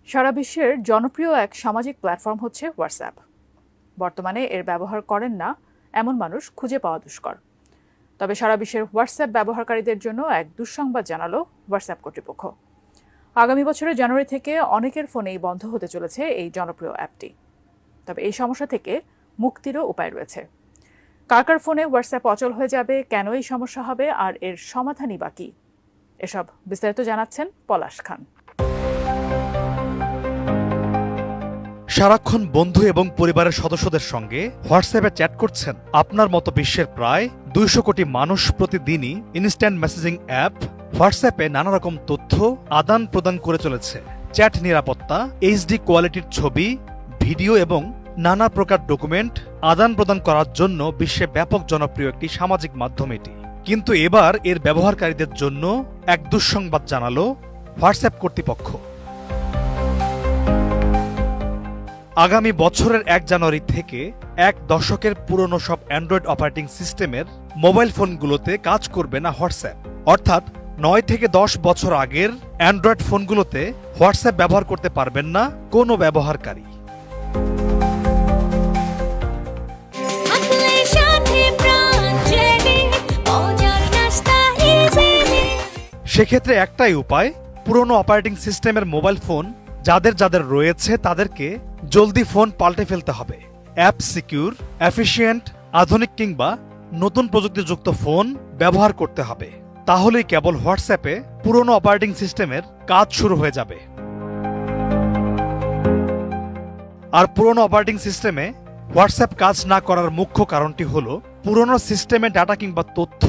সারা বিশ্বের জনপ্রিয় এক সামাজিক প্ল্যাটফর্ম হচ্ছে হোয়াটসঅ্যাপ। বর্তমানে এর ব্যবহার করেন না এমন মানুষ খুঁজে পাওয়া দুষ্কর। তবে সারা বিশ্বের হোয়াটসঅ্যাপ ব্যবহারকারীদের জন্য এক দুঃসংবাদ জানালো হোয়াটসঅ্যাপ কর্তৃপক্ষ। আগামী বছরের জানুয়ারি থেকে অনেকের ফোনেই বন্ধ হতে চলেছে এই জনপ্রিয় অ্যাপটি। তবে এই সমস্যা থেকে মুক্তিরও উপায় রয়েছে। কার কার ফোনে হোয়াটসঅ্যাপ অচল হয়ে যাবে, কেন এই সমস্যা হবে, আর এর সমাধানই বা কী, এসব বিস্তারিত জানাচ্ছেন পলাশ খান। সারাক্ষণ বন্ধু এবং পরিবারের সদস্যদের সঙ্গে হোয়াটসঅ্যাপে চ্যাট করছেন আপনার মতো বিশ্বের প্রায় 200 কোটি মানুষ প্রতিদিনই ইনস্ট্যান্ট মেসেজিং অ্যাপ হোয়াটসঅ্যাপে নানা রকম তথ্য আদান প্রদান করে চলেছে। চ্যাট নিরাপত্তা, এইচডি কোয়ালিটির ছবি, ভিডিও এবং নানা প্রকার ডকুমেন্ট আদান প্রদান করার জন্য বিশ্বে ব্যাপক জনপ্রিয় একটি সামাজিক মাধ্যম এটি। কিন্তু এবার এর ব্যবহারকারীদের জন্য এক দুঃসংবাদ জানালো হোয়াটসঅ্যাপ কর্তৃপক্ষ। আগামী বছরের 1 জানুয়ারি থেকে 1 দশকের পুরনো সব অ্যান্ড্রয়েড অপারেটিং সিস্টেমের মোবাইল ফোনগুলোতে কাজ করবে না হোয়াটসঅ্যাপ। অর্থাৎ 9 থেকে 10 বছর আগের অ্যান্ড্রয়েড ফোনগুলোতে হোয়াটসঅ্যাপ ব্যবহার করতে পারবেন না কোনো ব্যবহারকারী। সেক্ষেত্রে একটাই উপায়, পুরনো অপারেটিং সিস্টেমের মোবাইল ফোন যাদের যাদের রয়েছে তাদেরকে জলদি ফোন পাল্টে ফেলতে হবে। অ্যাপ সিকিউর, এফিশিয়েন্ট, আধুনিক কিংবা নতুন প্রযুক্তিযুক্ত ফোন ব্যবহার করতে হবে। তাহলেই কেবল হোয়াটসঅ্যাপে পুরনো অপারেটিং সিস্টেমের কাজ শুরু হয়ে যাবে। আর পুরনো অপারেটিং সিস্টেমে হোয়াটসঅ্যাপ কাজ না করার মুখ্য কারণটি হল পুরনো সিস্টেমে ডাটা কিংবা তথ্য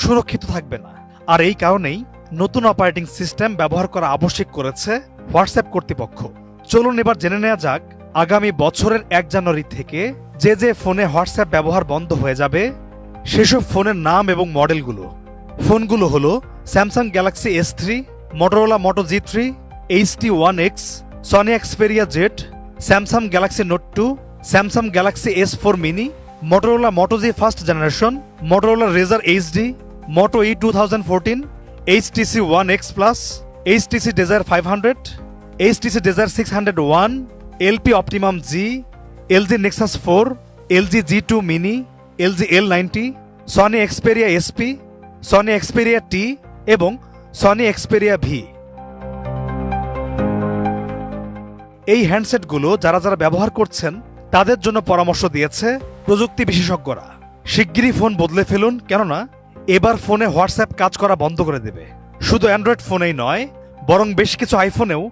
সুরক্ষিত থাকবে না। আর এই কারণেই নতুন অপারেটিং সিস্টেম ব্যবহার করা আবশ্যক করেছে হোয়াটসঅ্যাপ কর্তৃপক্ষ। চলুন এবার জেনে নেওয়া যাক আগামী বছরের 1 জানুয়ারি থেকে যে যে ফোনে হোয়াটসঅ্যাপ ব্যবহার বন্ধ হয়ে যাবে সেসব ফোনের নাম এবং মডেলগুলো। ফোনগুলো হলো Samsung Galaxy S3, Motorola Moto G3, HT1X, Sony Xperia Z, Samsung Galaxy note 2, Samsung Galaxy S4 mini, Motorola Moto G first generation, Motorola Razr HD, Moto E 2014, HTC One X Plus, HTC Desire 500, HTC Desire 601, LP Optimum G, LG Nexus 4, LG G2 Mini, LG L90, Sony Xperia SP, Sony Xperia T এবং Sony Xperia V। এই হ্যান্ডসেটগুলো যারা যারা ব্যবহার করছেন তাদের জন্য পরামর্শ দিয়েছে প্রযুক্তি বিশেষজ্ঞরা। শিগগিরই ফোন বদলে ফেলুন, কেননা এবার ফোনে হোয়াটসঅ্যাপ কাজ করা বন্ধ করে দেবে। শুধু অ্যান্ড্রয়েড ফোনেই নয়, বরং বেশ কিছু আইফোনেও